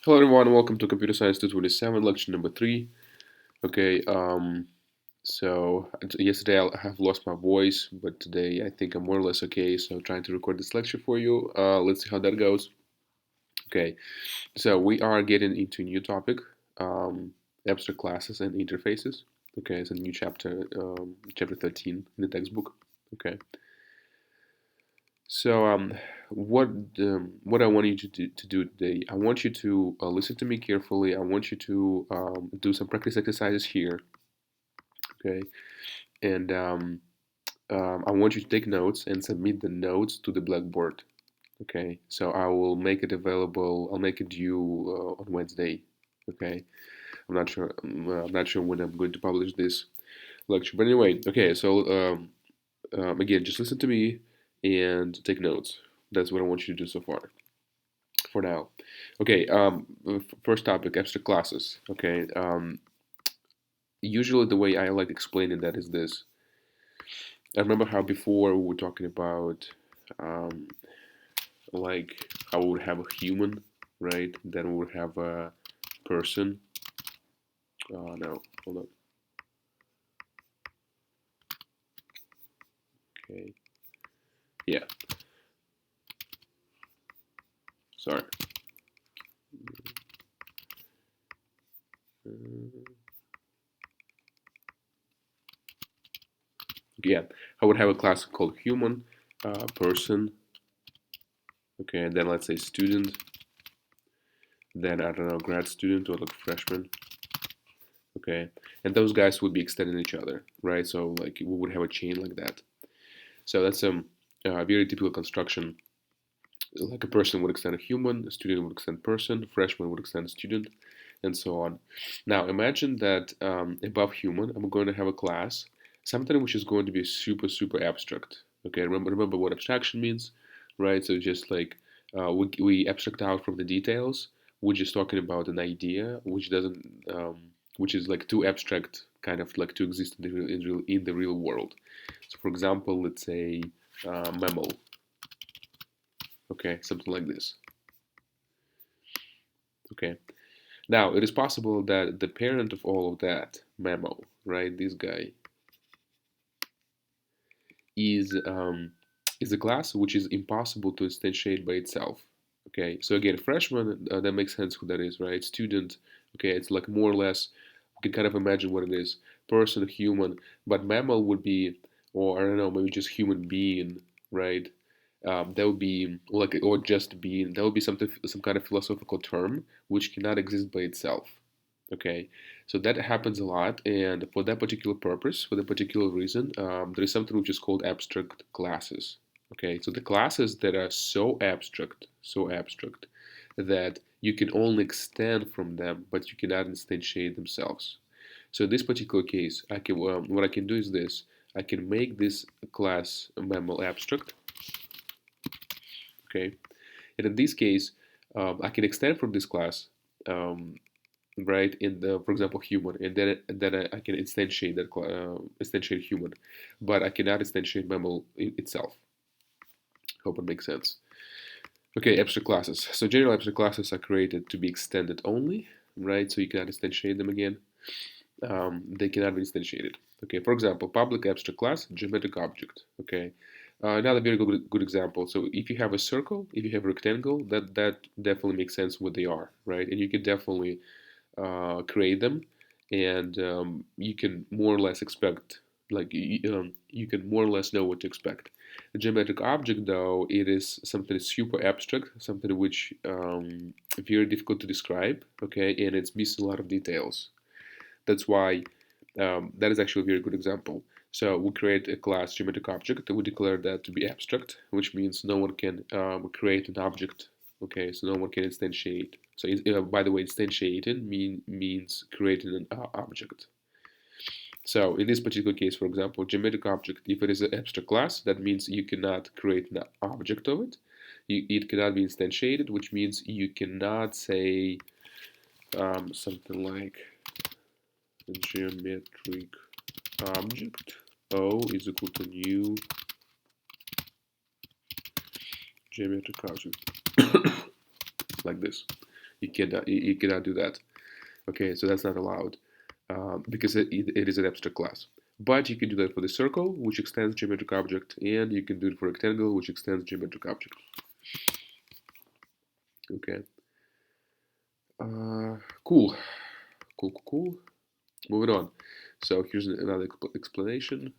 Hello everyone, welcome to Computer Science 227, lecture number 3. Okay, yesterday I have lost my voice, but today I think I'm more or less okay, so I'm trying to record this lecture for you. Let's see how that goes. Okay, so we are getting into a new topic, um, abstract classes and interfaces. Okay, it's a new chapter, chapter 13 in the textbook. Okay, so what I want you to do today, I want you to listen to me carefully. I want you to do some practice exercises here, okay? And I want you to take notes and submit the notes to the Blackboard, okay? So I will make it available. I'll make it due on Wednesday, okay? I'm not sure when I'm going to publish this lecture, but anyway, okay. So again, just listen to me and take notes. That's what I want you to do so far. For now. Okay, first topic, abstract classes. Okay, usually the way I like explaining that is this. I remember how before we were talking about um, like how we would have a human, right? Then we would have a person. No, hold on. Okay, yeah, sorry. Yeah, I would have a class called human, person. Okay, and then let's say student. Then I don't know, grad student or like freshman. Okay, and those guys would be extending each other, right? So like we would have a chain like that. So that's a very typical construction. Like a person would extend a human, a student would extend person, freshman would extend student, and so on. Now imagine that above human, I'm going to have a class, something which is going to be super abstract. Okay, remember what abstraction means, right? So just like we abstract out from the details. We're just talking about an idea which doesn't, which is like too abstract, kind of like to exist in the real world. So for example, let's say mammal. Okay, something like this. Okay. Now, it is possible that the parent of all of that, mammal, right, this guy, is is a class which is impossible to instantiate by itself. Okay, so again, freshman, that makes sense who that is, right? Student, okay, it's like more or less, we can kind of imagine what it is. Person, human, but mammal would be, or I don't know, maybe just human being, right? That would be like, or just being, that would be something, some kind of philosophical term which cannot exist by itself. Okay, so that happens a lot, and for that particular purpose, for that particular reason, there is something which is called abstract classes. Okay, so the classes that are so abstract that you can only extend from them, but you cannot instantiate themselves. So in this particular case, what I can do is this: I can make this class mammal abstract. Okay, and in this case, I can extend from this class. Um, right in the, for example, human, and then I can instantiate that instantiate human, but I cannot instantiate mammal itself. Hope it makes sense. Okay, abstract classes. So general abstract classes are created to be extended only, right? So you cannot instantiate them again. They cannot be instantiated. Okay, for example, public abstract class, geometric object. Okay, another very good example. So if you have a circle, if you have a rectangle, that definitely makes sense what they are, right? And you can definitely create them, and you can more or less expect, like you can more or less know what to expect. A geometric object, though, it is something super abstract, something which very difficult to describe. Okay, and it's missing a lot of details. That's why that is actually a very good example. So we create a class geometric object, and we declare that to be abstract, which means no one can create an object. Okay, so no one can instantiate. So by the way, instantiating means creating an object. So in this particular case, for example, geometric object, if it is an abstract class, that means you cannot create an object of it. It cannot be instantiated, which means you cannot say something like geometric object O is equal to new geometric object like this. You cannot do that. Okay, so that's not allowed because it is an abstract class. But you can do that for the circle, which extends geometric object, and you can do it for rectangle, which extends geometric object. Okay. Cool. Cool. Moving on. So here's another explanation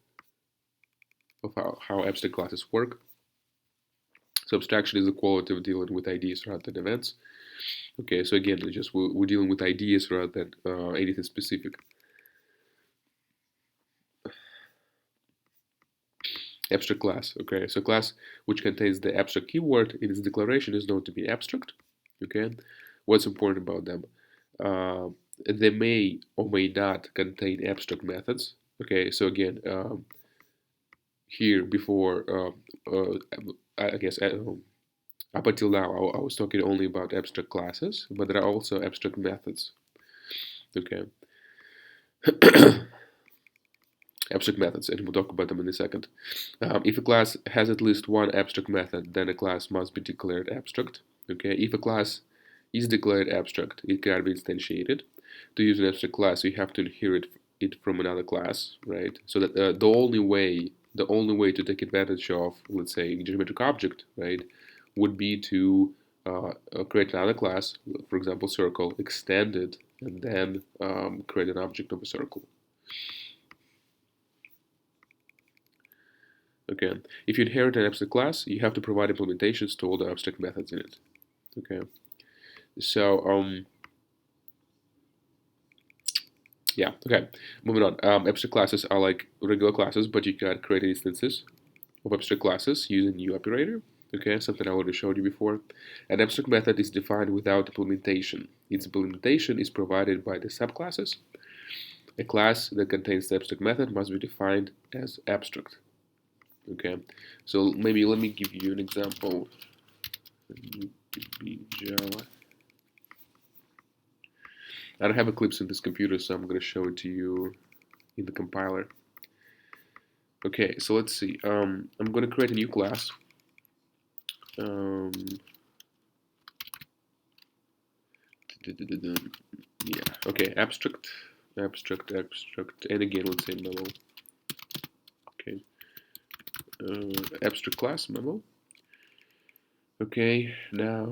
of how abstract classes work. So abstraction is the quality of dealing with ideas rather than events. Okay, so again, we're dealing with ideas rather than anything specific. Abstract class. Okay, so class which contains the abstract keyword in its declaration is known to be abstract. Okay, what's important about them? They may or may not contain abstract methods. Okay, so again, here before, I guess up until now, I was talking only about abstract classes, but there are also abstract methods. Okay. Abstract methods, and we'll talk about them in a second. If a class has at least one abstract method, then a class must be declared abstract. Okay, if a class is declared abstract, it cannot be instantiated. To use an abstract class, you have to inherit it from another class, right? So that the only way to take advantage of, let's say, a geometric object, right, would be to create another class, for example, circle, extend it, and then create an object of a circle. Okay, if you inherit an abstract class, you have to provide implementations to all the abstract methods in it. Okay, so yeah, okay, moving on. Abstract classes are like regular classes, but you can create instances of abstract classes using new operator. Okay, something I already showed you before. An abstract method is defined without implementation. Its implementation is provided by the subclasses. A class that contains the abstract method must be defined as abstract. Okay, so maybe let me give you an example. Java. I don't have Eclipse in this computer, so I'm going to show it to you in the compiler. Okay, so let's see. I'm going to create a new class. Yeah, okay, abstract, and again, let's say memo. Okay, abstract class, memo. Okay, now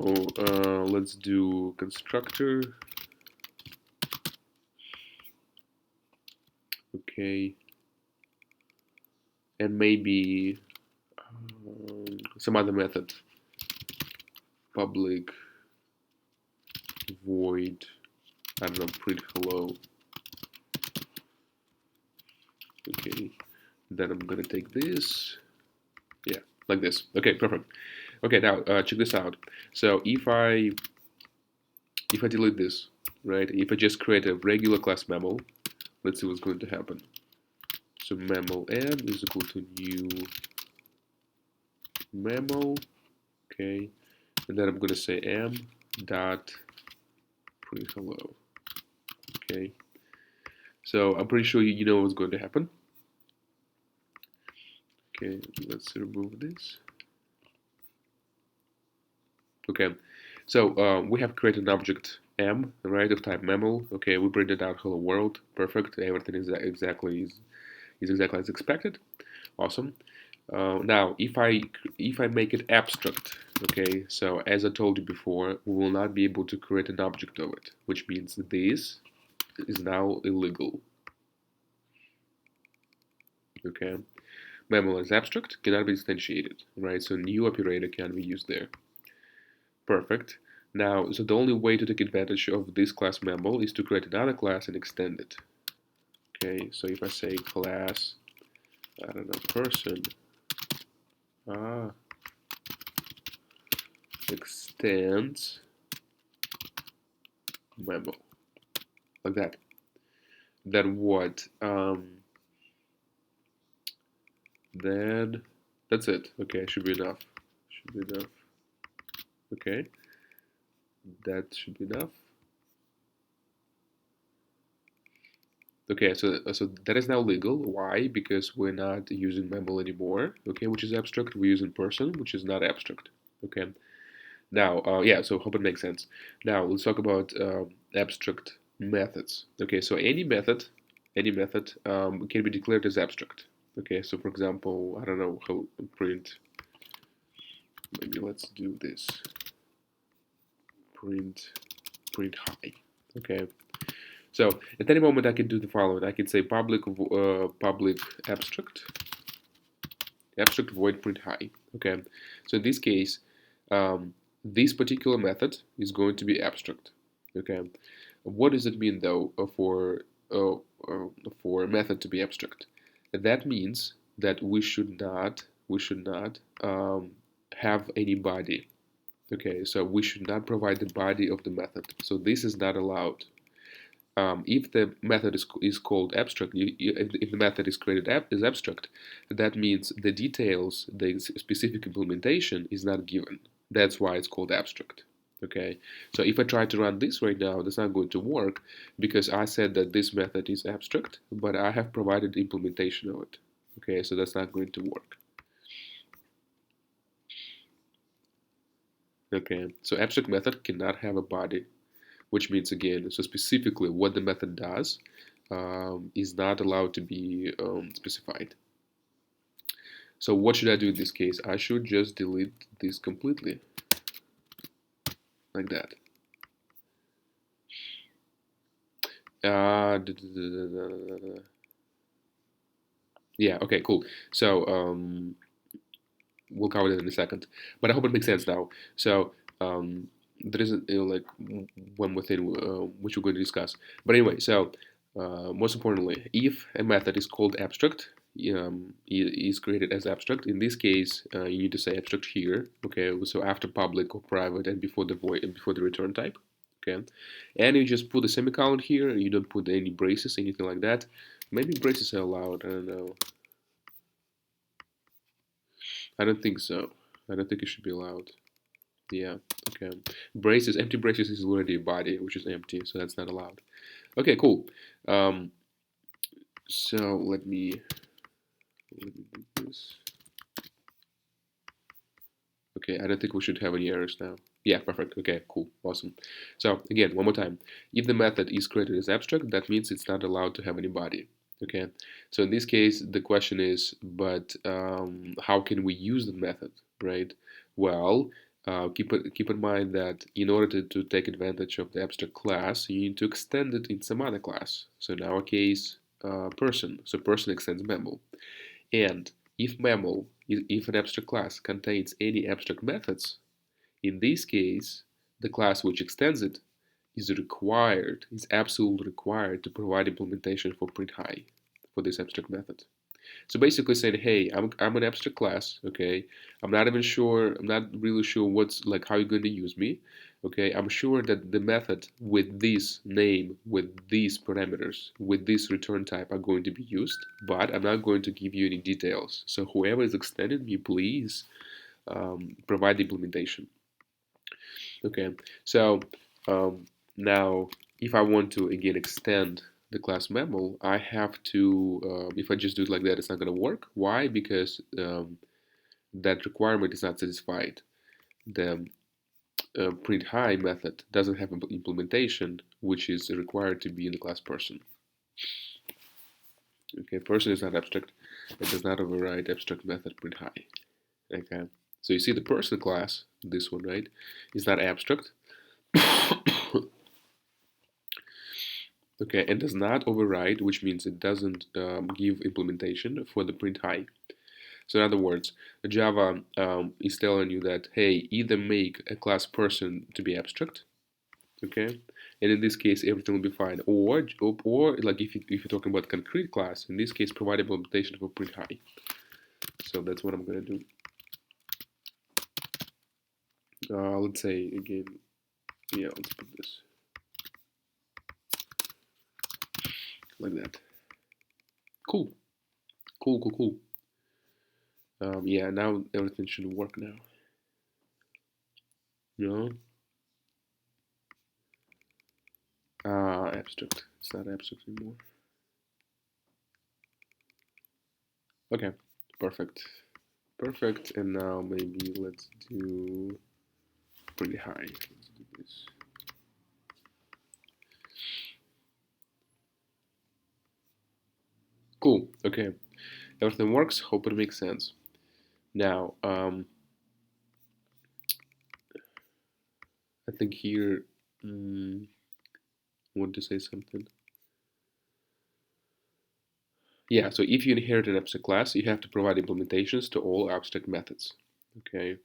let's do constructor. Okay, and maybe some other method. Public void, I don't know, print hello. Okay, then I'm gonna take this, yeah, like this. Okay, perfect. Okay, now check this out. So if I delete this, right, if I just create a regular class memo, let's see what's going to happen. So memo m is equal to new memo, okay, and then I'm going to say m dot print hello. Okay, so I'm pretty sure you know what's going to happen. Okay, let's remove this. Okay, so we have created an object m, right, of type memo. Okay, we printed out hello world. Perfect. Everything is exactly as expected. Awesome. Now, if I make it abstract, okay, so as I told you before, we will not be able to create an object of it, which means this is now illegal. Okay, memo is abstract, cannot be instantiated, right? So new operator can be used there. Perfect. Now, so the only way to take advantage of this class memo is to create another class and extend it. Okay, so if I say class, I don't know, person, extends memo, like that. Then what? Then that's it. Okay, should be enough. Should be enough. Okay, that should be enough. Okay, so that is now legal. Why? Because we're not using memo anymore. Okay, which is abstract. We're using person, which is not abstract. Okay, Now, yeah, so hope it makes sense. Now let's talk about abstract methods. Okay, so any method can be declared as abstract. Okay, so for example, I don't know how print. Maybe let's do this. Print high. Okay, so at any moment I can do the following. I can say public abstract void print high. Okay, so in this case, this particular method is going to be abstract. Okay, what does it mean though uh, for a method to be abstract? That means that we should not have any body. Okay, so we should not provide the body of the method. So this is not allowed. If the method is called abstract, if the method is created as abstract, that means the details, the specific implementation is not given. That's why it's called abstract. Okay, so if I try to run this right now, that's not going to work because I said that this method is abstract, but I have provided the implementation of it. Okay, so that's not going to work. Okay, so abstract method cannot have a body, which means again, so specifically what the method does is not allowed to be specified. So what should I do in this case? I should just delete this completely, like that. Yeah, okay, cool. So we'll cover that in a second, but I hope it makes sense now. So there isn't like one more thing which we're going to discuss. But anyway, so most importantly, if a method is called abstract, is created as abstract. In this case, you need to say abstract here. Okay, so after public or private and before the void and before the return type. Okay, and you just put a semicolon here. You don't put any braces, anything like that. Maybe braces are allowed. I don't know. I don't think so. I don't think it should be allowed. Yeah, okay. Braces, empty braces is already a body, which is empty, so that's not allowed. Okay, cool. Um, so let me do this. Okay, I don't think we should have any errors now. Yeah, perfect. Okay, cool, awesome. So again, one more time. If the method is created as abstract, that means it's not allowed to have any body. Okay, so in this case, the question is, but how can we use the method, right? Well, keep in mind that in order to take advantage of the abstract class, you need to extend it in some other class. So in our case, person. So person extends memo. And if an abstract class contains any abstract methods, in this case, the class which extends it is absolutely required to provide implementation for print high for this abstract method. So basically saying, hey, I'm an abstract class, okay? I'm not really sure what's like how you're going to use me, okay? I'm sure that the method with this name, with these parameters, with this return type are going to be used, but I'm not going to give you any details. So whoever is extending me, please provide the implementation. Okay, so now if I want to again extend the class memo, I have to, if I just do it like that, it's not going to work. Why? Because that requirement is not satisfied. The print high method doesn't have implementation, which is required to be in the class person. Okay, person is not abstract. It does not override abstract method print high. Okay, so you see the person class, this one, right, is not abstract. Okay, and does not override, which means it doesn't give implementation for the print high. So in other words, Java is telling you that, hey, either make a class person to be abstract, okay, and in this case everything will be fine, or like if you're talking about concrete class, in this case provide implementation for print high. So that's what I'm gonna do. Let's say again, yeah, let's put this like that. Cool, cool, cool, cool. Yeah, now everything should work now. You know? Abstract. It's not abstract anymore. Okay, perfect. Perfect, and now maybe let's do pretty high. Let's do this. Cool. Okay. Everything works. Hope it makes sense. Now, I think here, I want to say something. Yeah, so if you inherit an abstract class, you have to provide implementations to all abstract methods. Okay.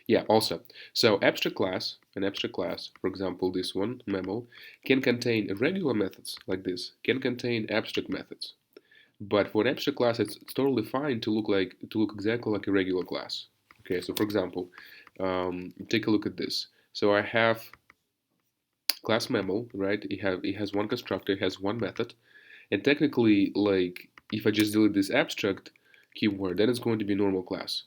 Yeah, also, so an abstract class, for example, this one, memo, can contain regular methods like this, can contain abstract methods. But for an abstract class, it's totally fine to look exactly like a regular class. Okay, so for example, take a look at this. So I have class memo, right? It has one constructor, it has one method, and technically, like if I just delete this abstract keyword, then it's going to be a normal class.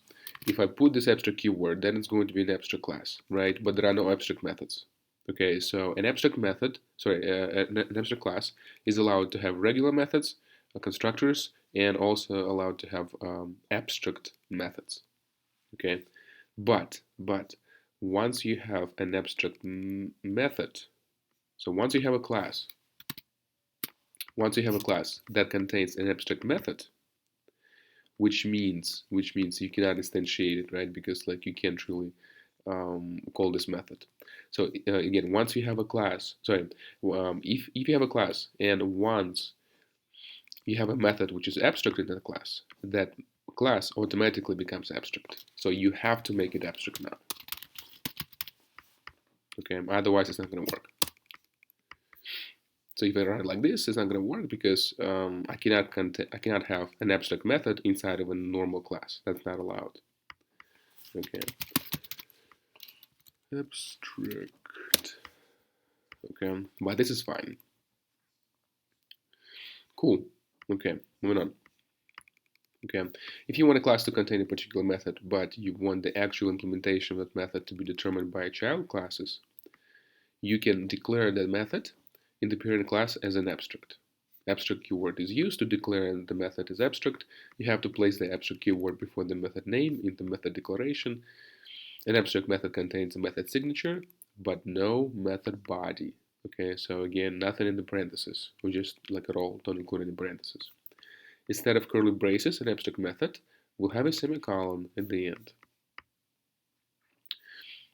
If I put this abstract keyword, then it's going to be an abstract class, right? But there are no abstract methods. Okay, so an abstract method, sorry, an abstract class is allowed to have regular methods, constructors, and also allowed to have abstract methods. Okay, but once you have an abstract method, so once you have a class that contains an abstract method, which means you cannot instantiate it, right? Because like you can't really call this method. So again, once you have a class, sorry, if you have a class and once you have a method which is abstract in that class, that class automatically becomes abstract. So you have to make it abstract now. Okay, otherwise it's not going to work. So if I write it like this, it's not going to work because I cannot have an abstract method inside of a normal class. That's not allowed. Okay. Abstract. Okay, but this is fine. Cool. Okay, moving on. Okay, if you want a class to contain a particular method, but you want the actual implementation of that method to be determined by child classes, you can declare that method in the parent class as an abstract. Abstract keyword is used to declare the method is abstract. You have to place the abstract keyword before the method name in the method declaration. An abstract method contains a method signature, but no method body. Okay, so again, nothing in the parentheses. We just like at all don't include any parentheses. Instead of curly braces, an abstract method will have a semicolon at the end.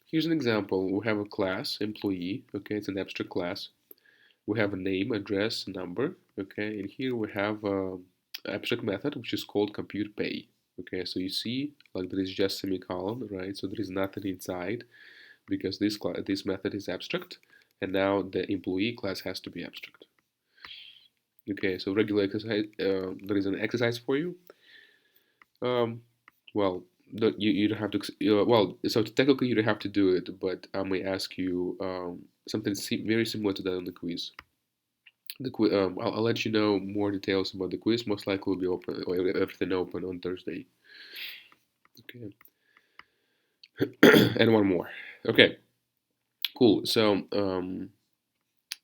Here's an example. We have a class, employee, okay, it's an abstract class. We have a name, address, number, okay, and here we have an abstract method which is called compute pay. Okay, so you see, like there is just semicolon, right? So there is nothing inside because this method is abstract, and now the employee class has to be abstract. Okay, so regular exercise. There is an exercise for you. Well, you don't have to. Well, so technically you don't have to do it, but I may ask you something very similar to that on the quiz. I'll let you know more details about the quiz. Most likely will be open, or everything open on Thursday. Okay. And one more. Okay, cool. So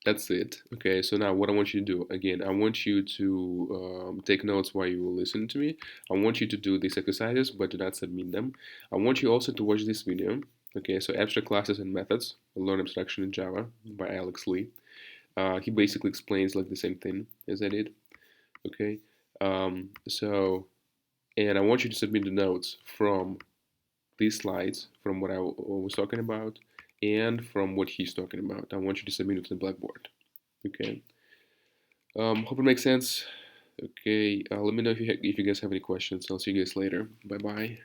that's it. Okay, so now what I want you to do, again, I want you to take notes while you will listen to me. I want you to do these exercises, but do not submit them. I want you also to watch this video. Okay, so Abstract Classes and Methods, Learn Abstraction in Java by Alex Lee. He basically explains like the same thing as I did. Okay, and I want you to submit the notes from these slides, from what I was talking about, and from what he's talking about. I want you to submit it to the Blackboard. Okay. Hope it makes sense. Okay. Let me know if you guys have any questions. I'll see you guys later. Bye bye.